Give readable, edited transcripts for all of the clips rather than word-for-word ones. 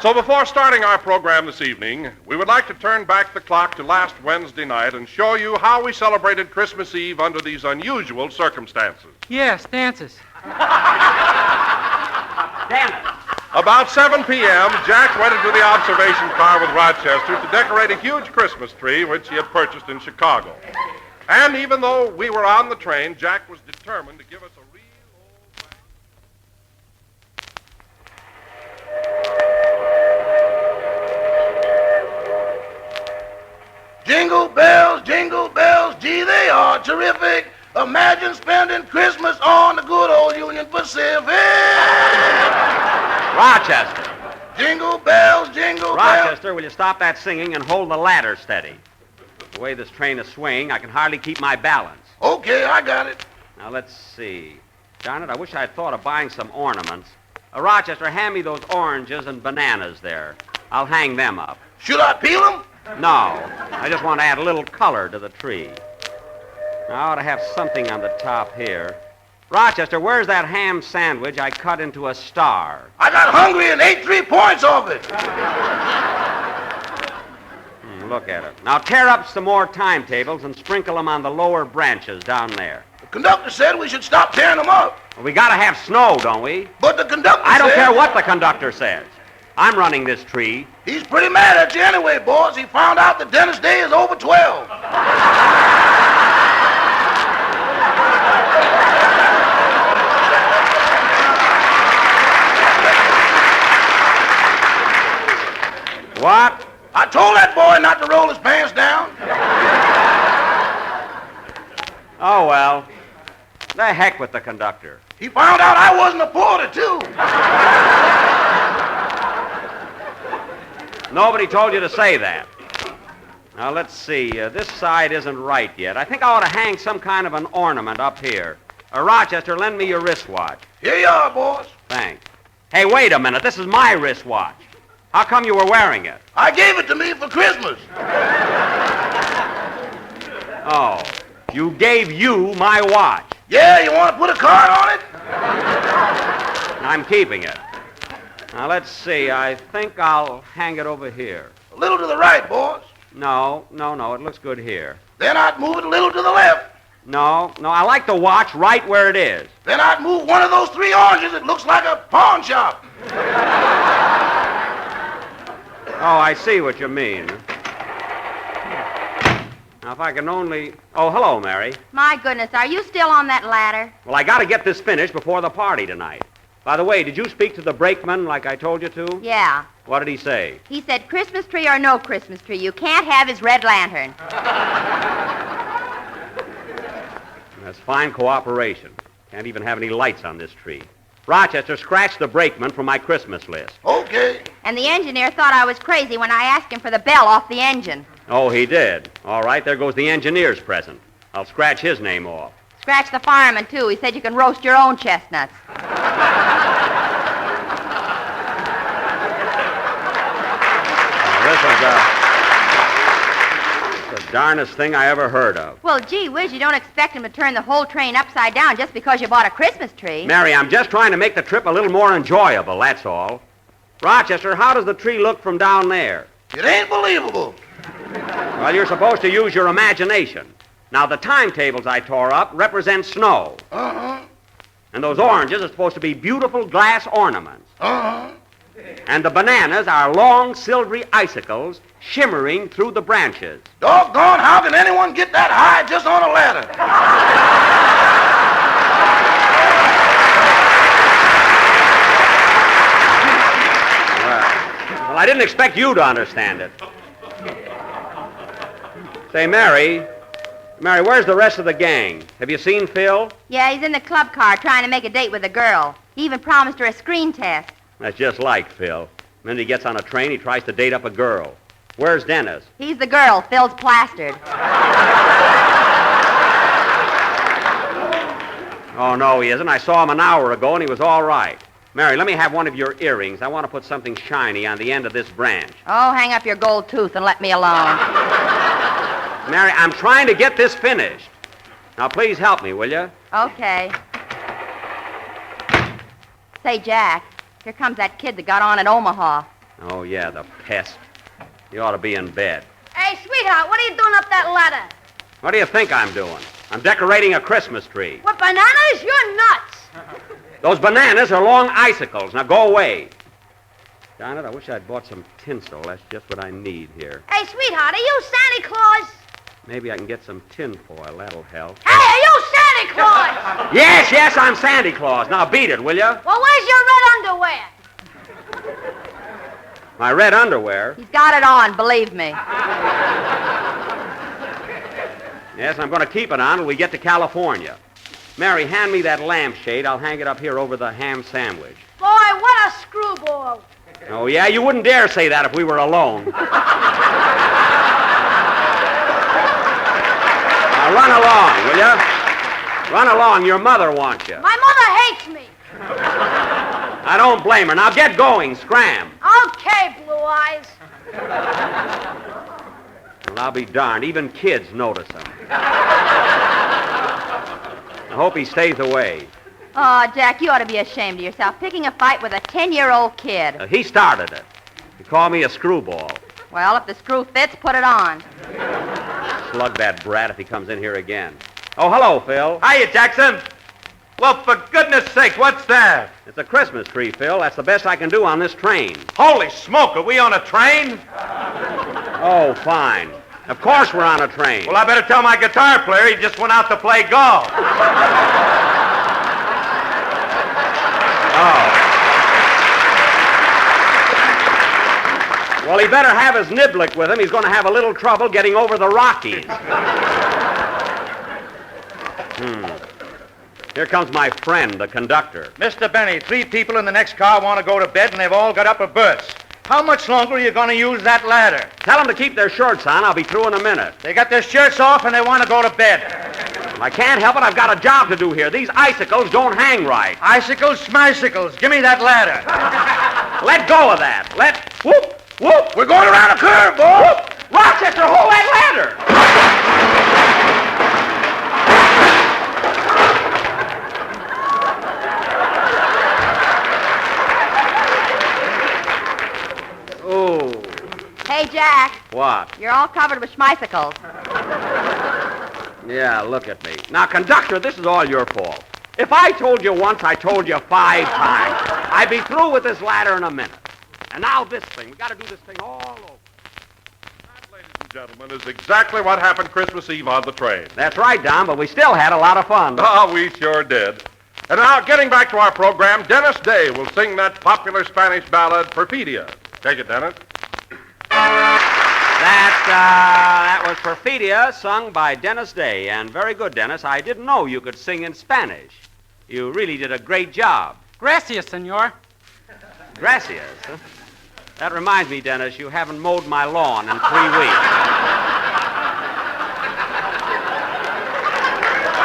So before starting our program this evening, we would like to turn back the clock to last Wednesday night and show you how we celebrated Christmas Eve under these unusual circumstances. Yes, dances. Damn it. About 7 p.m., Jack went into the observation car with Rochester to decorate a huge Christmas tree which he had purchased in Chicago. And even though we were on the train, Jack was determined to give us a real Jingle bells, gee, they are terrific. Imagine spending Christmas on the good old Union Pacific. Rochester. Jingle bells, jingle bells. Rochester, will you stop that singing and hold the ladder steady? The way this train is swinging, I can hardly keep my balance. Okay, I got it. Now, let's see. Darn it, I wish I'd thought of buying some ornaments. Rochester, hand me those oranges and bananas there. I'll hang them up. Should I peel them? No, I just want to add a little color to the tree. Now, I ought to have something on the top here. Rochester, where's that ham sandwich I cut into a star? I got hungry and ate 3 points off it. Look at it. Now, tear up some more timetables and sprinkle them on the lower branches down there. The conductor said we should stop tearing them up. Well, we got to have snow, don't we? But the conductor I don't said... care what the conductor says. I'm running this tree. He's pretty mad at you anyway, boss. He found out the dentist day is over 12. What? I told that boy not to roll his pants down. Oh, well. The heck with the conductor. He found out I wasn't a porter, too. Nobody told you to say that. Now, let's see. This side isn't right yet. I think I ought to hang some kind of an ornament up here. Rochester, lend me your wristwatch. Here you are, boss. Thanks. Hey, wait a minute. This is my wristwatch. How come you were wearing it? I gave it to me for Christmas. Oh, you gave you my watch. Yeah, you want to put a card on it? I'm keeping it. Now, let's see. I think I'll hang it over here. A little to the right, boss. No. It looks good here. Then I'd move it a little to the left. No, I like the watch right where it is. Then I'd move one of those 3 oranges. It looks like a pawn shop. Oh, I see what you mean. Now, if I can only... Oh, hello, Mary. My goodness, are you still on that ladder? Well, I got to get this finished before the party tonight. By the way, did you speak to the brakeman like I told you to? Yeah. What did he say? He said Christmas tree or no Christmas tree, you can't have his red lantern. That's fine cooperation. Can't even have any lights on this tree. Rochester, scratch the brakeman from my Christmas list. Okay. And the engineer thought I was crazy when I asked him for the bell off the engine. Oh, he did. All right, there goes the engineer's present. I'll scratch his name off. Scratch the fireman, too. He said you can roast your own chestnuts. This is the darnest thing I ever heard of. Well, gee whiz, you don't expect him to turn the whole train upside down just because you bought a Christmas tree. Mary, I'm just trying to make the trip a little more enjoyable, that's all. Rochester, how does the tree look from down there? It ain't believable. Well, you're supposed to use your imagination. Now, the timetables I tore up represent snow. Uh-huh. And those oranges are supposed to be beautiful glass ornaments. Uh-huh. And the bananas are long, silvery icicles shimmering through the branches. Doggone, how can anyone get that high just on a ladder? Well, I didn't expect you to understand it. Say, Mary, where's the rest of the gang? Have you seen Phil? Yeah, he's in the club car trying to make a date with a girl. He even promised her a screen test. That's just like Phil. The minute he gets on a train, he tries to date up a girl. Where's Dennis? He's the girl. Phil's plastered. Oh, no, he isn't. I saw him an hour ago, and he was all right. Mary, let me have one of your earrings. I want to put something shiny on the end of this branch. Oh, hang up your gold tooth and let me alone. Mary, I'm trying to get this finished. Now, please help me, will you? Okay. Say, Jack, here comes that kid that got on at Omaha. Oh, yeah, the pest. He ought to be in bed. Hey, sweetheart, what are you doing up that ladder? What do you think I'm doing? I'm decorating a Christmas tree. What, bananas? You're nuts. Those bananas are long icicles. Now go away. Darn it, I wish I'd bought some tinsel. That's just what I need here. Hey, sweetheart, are you Santa Claus? Maybe I can get some tinfoil. That'll help. Hey, are you Santa Claus? Yes, I'm Santa Claus. Now beat it, will you? Well, where's your red underwear? My red underwear? He's got it on, believe me. Yes, I'm going to keep it on till we get to California. Mary, hand me that lampshade. I'll hang it up here over the ham sandwich. Boy, what a screwball. Oh, yeah? You wouldn't dare say that if we were alone. Now, run along, will you? Run along. Your mother wants you. My mother hates me. I don't blame her. Now, get going. Scram. Okay, Blue Eyes. Well, I'll be darned. Even kids notice him. I hope he stays away. Oh, Jack, you ought to be ashamed of yourself, picking a fight with a 10-year-old kid. He started it. He called me a screwball. Well, if the screw fits, put it on. Slug that brat if he comes in here again. Oh, hello, Phil. Hiya, Jackson. Well, for goodness sake, what's that? It's a Christmas tree, Phil. That's the best I can do on this train. Holy smoke, are we on a train? Oh, fine. Of course we're on a train. Well, I better tell my guitar player he just went out to play golf. Oh. Well, he better have his niblick with him. He's going to have a little trouble getting over the Rockies. Here comes my friend, the conductor. Mr. Benny, 3 people in the next car want to go to bed, and they've all got upper berths. How much longer are you going to use that ladder? Tell them to keep their shorts on. I'll be through in a minute. They got their shirts off, and they want to go to bed. I can't help it. I've got a job to do here. These icicles don't hang right. Icicles, schmicicles. Give me that ladder. Let go of that. Whoop, whoop. We're going around a curve, boy. Whoop. Rochester, hold that ladder. Oh. Hey, Jack, What? you're all covered with schmicicles. Yeah, look at me. Now, conductor, this is all your fault. If I told you once, I told you 5 times. I'd be through with this ladder in a minute. And now this thing. We got to do this thing all over. That, ladies and gentlemen, is exactly what happened Christmas Eve on the train. That's right, Don, but we still had a lot of fun. Oh, we sure did. And now, getting back to our program, Dennis Day will sing that popular Spanish ballad, Perfidia. Take it, Dennis. That was Perfidia, sung by Dennis Day. And very good, Dennis. I didn't know you could sing in Spanish. You really did a great job. Gracias, senor. Gracias. Huh? That reminds me, Dennis, you haven't mowed my lawn in 3 weeks.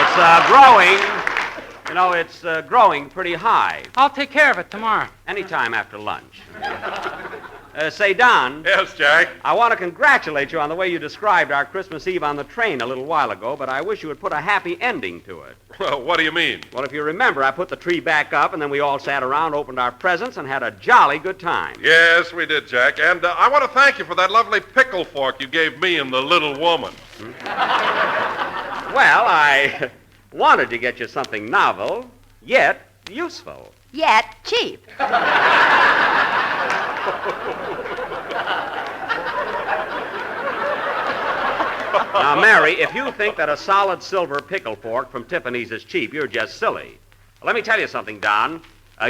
It's growing. You know, it's growing pretty high. I'll take care of it tomorrow. Anytime after lunch. Say, Don. Yes, Jack. I want to congratulate you on the way you described our Christmas Eve on the train a little while ago, but I wish you would put a happy ending to it. Well, what do you mean? Well, if you remember, I put the tree back up, and then we all sat around, opened our presents, and had a jolly good time. Yes, we did, Jack. And I want to thank you for that lovely pickle fork you gave me and the little woman. Well, I wanted to get you something novel, yet useful. Yet cheap. Now, Mary, if you think that a solid silver pickle fork from Tiffany's is cheap, you're just silly. Let me tell you something, Don.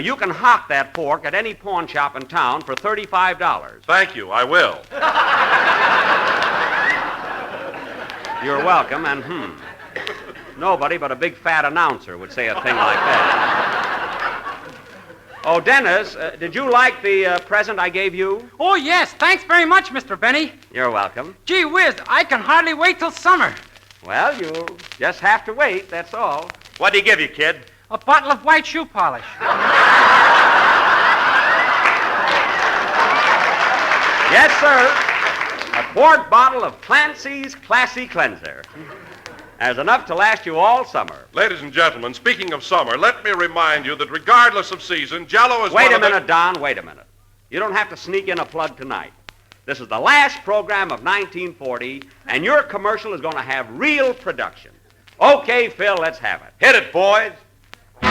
You can hock that fork at any pawn shop in town for $35. Thank you, I will. You're welcome, and nobody but a big fat announcer would say a thing like that. Oh, Dennis, did you like the present I gave you? Oh, yes. Thanks very much, Mr. Benny. You're welcome. Gee whiz, I can hardly wait till summer. Well, you'll just have to wait, that's all. What'd he give you, kid? A bottle of white shoe polish. Yes, sir. A quart bottle of Clancy's Classy Cleanser. There's enough to last you all summer. Ladies and gentlemen, speaking of summer, let me remind you that regardless of season, Jell-O is Wait one a of the... minute, Don, wait a minute. You don't have to sneak in a plug tonight. This is the last program of 1940, and your commercial is going to have real production. Okay, Phil, let's have it. Hit it, boys. There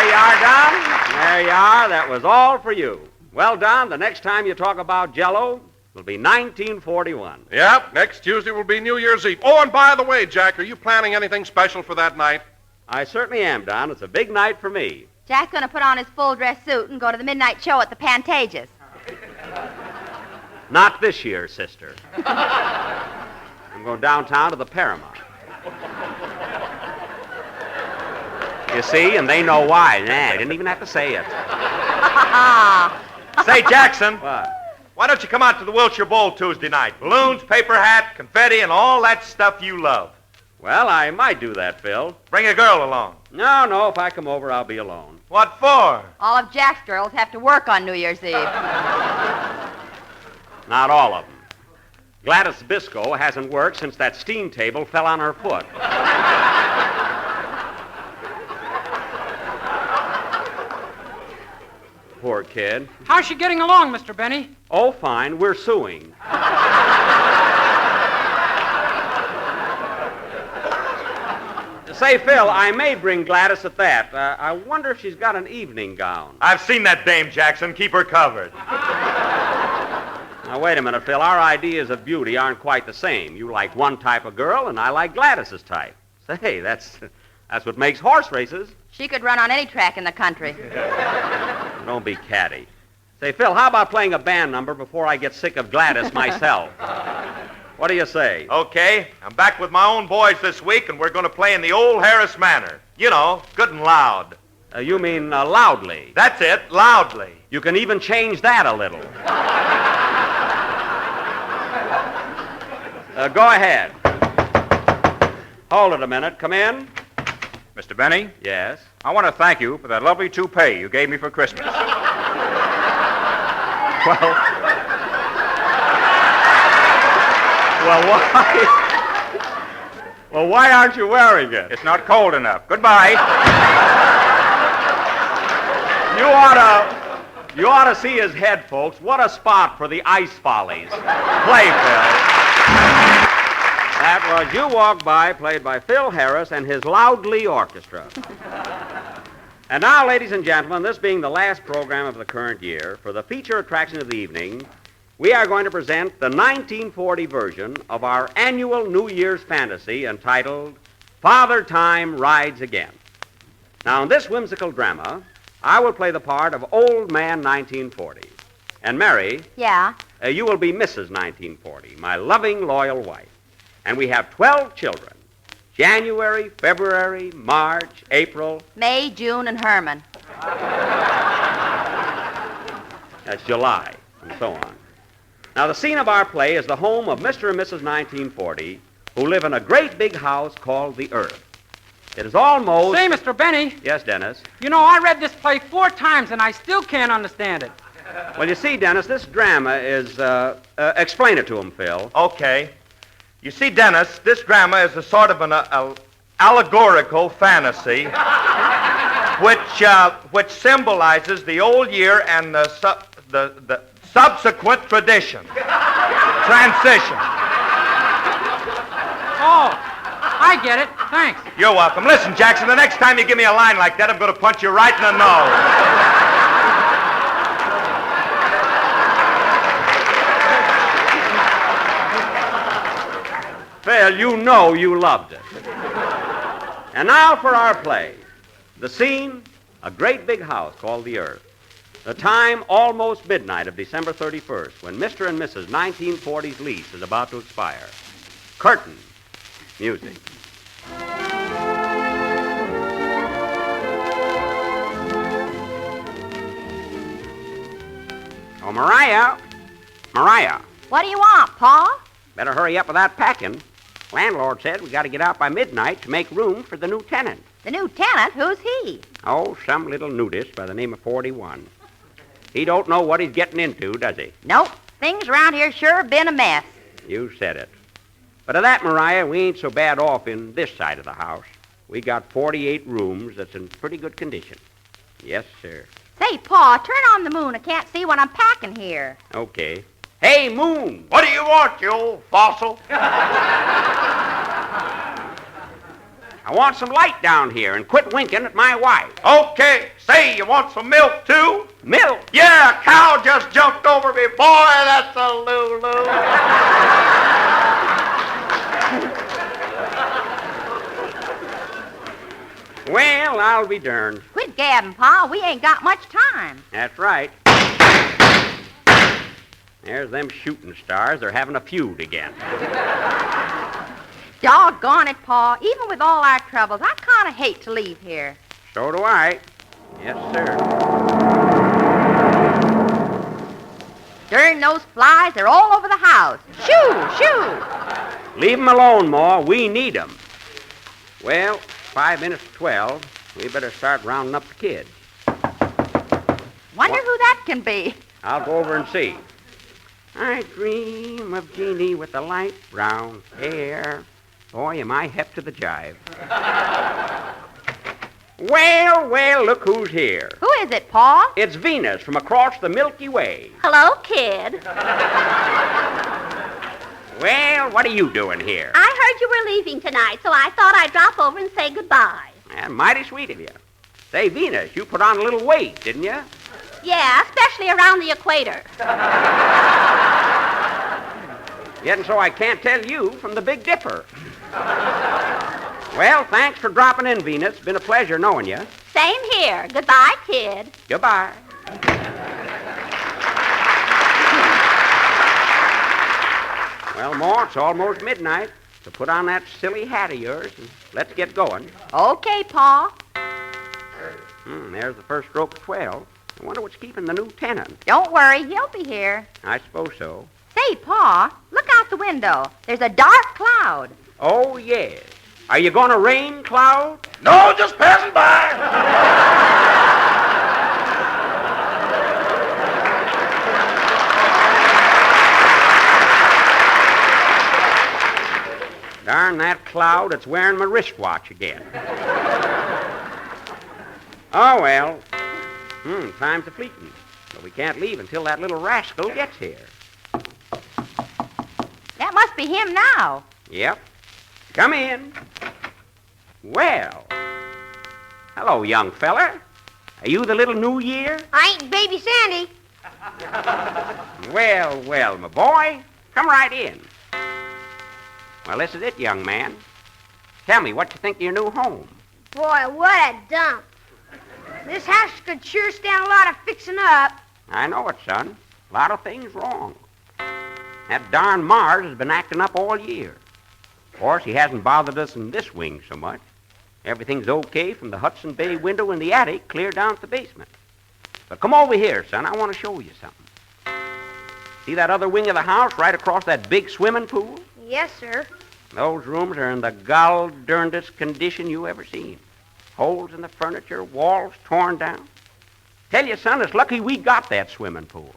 you are, Don. There you are. That was all for you. Well, Don, the next time you talk about Jell-O, it'll be 1941. Yep, next Tuesday will be New Year's Eve. Oh, and by the way, Jack, are you planning anything special for that night? I certainly am, Don. It's a big night for me. Jack's going to put on his full dress suit and go to the midnight show at the Pantages. Not this year, sister. I'm going downtown to the Paramount. You see, and they know why. Nah, I didn't even have to say it. Say, Jackson, What? why don't you come out to the Wilshire Bowl Tuesday night? Balloons, paper hat, confetti, and all that stuff you love. Well, I might do that, Phil. Bring a girl along. No, if I come over, I'll be alone. What for? All of Jack's girls have to work on New Year's Eve. Not all of them. Gladys Biscoe hasn't worked since that steam table fell on her foot. Poor kid. How's she getting along, Mr. Benny? Oh, fine. We're suing. Say, Phil, I may bring Gladys at that. I wonder if she's got an evening gown. I've seen that dame, Jackson. Keep her covered. Now, wait a minute, Phil. Our ideas of beauty aren't quite the same. You like one type of girl, and I like Gladys's type. Say, that's what makes horse races. She could run on any track in the country. Don't be catty. Say, Phil, how about playing a band number before I get sick of Gladys myself? What do you say? Okay, I'm back with my own boys this week, and we're going to play in the old Harris Manor. You know, good and loud. You mean loudly. That's it, loudly. You can even change that a little. Go ahead. Hold it a minute. Come in. Mr. Benny, Yes. I want to thank you for that lovely toupee you gave me for Christmas. Well, why aren't you wearing it? It's not cold enough. Goodbye. You ought to see his head, folks. What a spot for the Ice Follies. Play, Phil. That was You Walk By, played by Phil Harris and his Loudly Orchestra. And now, ladies and gentlemen, this being the last program of the current year, for the feature attraction of the evening, we are going to present the 1940 version of our annual New Year's fantasy entitled Father Time Rides Again. Now, in this whimsical drama, I will play the part of Old Man 1940. And Mary, Yeah? you will be Mrs. 1940, my loving, loyal wife. And we have 12 children. January, February, March, April. May, June, and Herman. That's July, and so on. Now, the scene of our play is the home of Mr. and Mrs. 1940, who live in a great big house called the Earth. It is almost... Say, Mr. Benny, Yes, Dennis? you know, I read this play 4 times, and I still can't understand it. Well, you see, Dennis, this drama is... explain it to him, Phil. Okay. You see, Dennis, this drama is a sort of an allegorical fantasy which symbolizes the old year and the subsequent tradition. Transition. Oh, I get it. Thanks. You're welcome. Listen, Jackson, the next time you give me a line like that, I'm going to punch you right in the nose. Phil, you know you loved it. And now for our play. The scene, a great big house called the Earth. The time, almost midnight of December 31st, when Mr. and Mrs. 1940's lease is about to expire. Curtain. Music. Oh, Mariah. Mariah. What do you want, Pa? Better hurry up with that packing. Landlord said we got to get out by midnight to make room for the new tenant. The new tenant? Who's he? Oh, some little nudist by the name of 41. He don't know what he's getting into, does he? Nope. Things around here sure been a mess. You said it. But of that, Mariah, we ain't so bad off in this side of the house. We got 48 rooms that's in pretty good condition. Yes, sir. Say, Pa, turn on the moon. I can't see what I'm packing here. Okay. Hey, Moon. What do you want, you old fossil? I want some light down here and quit winking at my wife. Okay, say, you want some milk, too? Milk? Yeah, a cow just jumped over me. Boy, that's a Lulu. Well, I'll be darned. Quit gabbing, Pa. We ain't got much time. That's right. There's them shooting stars. They're having a feud again. Doggone it, Pa. Even with all our troubles, I kind of hate to leave here. So do I. Yes, sir. Darn those flies. They're all over the house. Shoo, shoo. Leave 'em alone, Ma. We need 'em. Well, 5 minutes to 12. We better start rounding up the kids. Wonder who that can be. I'll go over and see. I dream of Jeannie with the light brown hair. Boy, am I hep to the jive. Well, look who's here. Who is it, Pa? It's Venus from across the Milky Way. Hello, kid. Well, what are you doing here? I heard you were leaving tonight, so I thought I'd drop over and say goodbye. Mighty sweet of you. Say, Venus, you put on a little weight, didn't you? Yeah, especially around the equator. Yet and so I can't tell you from the Big Dipper. Well, thanks for dropping in, Venus. Been a pleasure knowing you. Same here. Goodbye, kid. Goodbye. Well, Ma, it's almost midnight. So put on that silly hat of yours and let's get going. Okay, Pa. There's the first stroke of 12. I wonder what's keeping the new tenant. Don't worry. He'll be here. I suppose so. Say, Pa, look out the window. There's a dark cloud. Oh, yes. Are you going to rain, Cloud? No, just passing by. Darn that Cloud, it's wearing my wristwatch again. Oh, well. Time's a fleeting. But we can't leave until that little rascal gets here. That must be him now. Yep. Come in. Well. Hello, young feller. Are you the little New Year? I ain't Baby Sandy. Well, my boy. Come right in. Well, this is it, young man. Tell me, what you think of your new home? Boy, what a dump. This house could sure stand a lot of fixing up. I know it, son. A lot of things wrong. That darn Mars has been acting up all year. Of course, he hasn't bothered us in this wing so much. Everything's okay from the Hudson Bay window in the attic clear down to the basement. But come over here, son. I want to show you something. See that other wing of the house right across that big swimming pool? Yes, sir. Those rooms are in the gall-darndest condition you ever seen. Holes in the furniture, walls torn down. Tell you, son, it's lucky we got that swimming pool.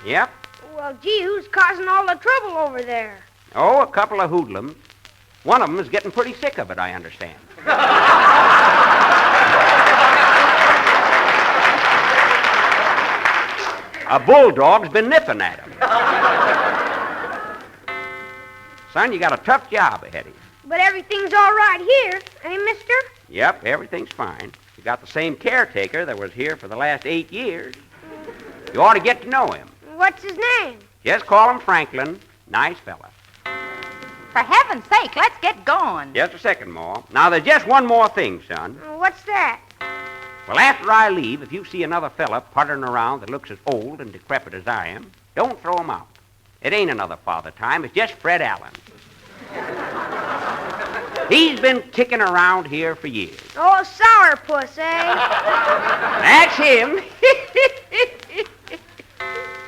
Yep. Well, gee, who's causing all the trouble over there? Oh, a couple of hoodlums. One of them is getting pretty sick of it, I understand. A bulldog's been nipping at him. Son, you got a tough job ahead of you. But everything's all right here, eh, mister? Yep, everything's fine. You got the same caretaker that was here for the last 8 years. You ought to get to know him. What's his name? Just call him Franklin. Nice fella. For heaven's sake, let's get going. Just a second, Ma. Now, there's just one more thing, son. What's that? Well, after I leave, if you see another fella puttering around that looks as old and decrepit as I am, don't throw him out. It ain't another Father Time. It's just Fred Allen. He's been kicking around here for years. Oh, sourpuss, eh? That's him.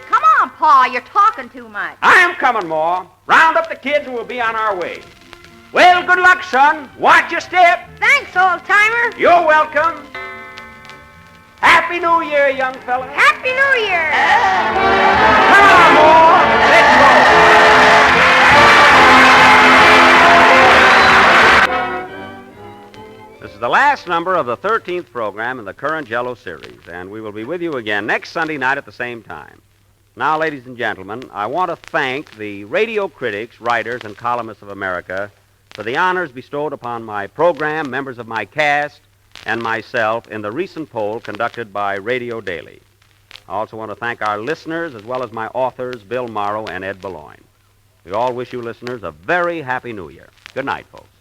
Come on, Pa, you're talking too much. I'm coming, Ma. Round up the kids and we'll be on our way. Well, good luck, son. Watch your step. Thanks, old-timer. You're welcome. Happy New Year, young fella. Happy New Year. Come on, Ma. Let's go. This is the last number of the 13th program in the current Jello series. and we will be with you again next Sunday night at the same time. Now, ladies and gentlemen, I want to thank the radio critics, writers, and columnists of America for the honors bestowed upon my program, members of my cast, and myself in the recent poll conducted by Radio Daily. I also want to thank our listeners as well as my authors, Bill Morrow and Ed Boulogne. We all wish you listeners a very happy New Year. Good night, folks.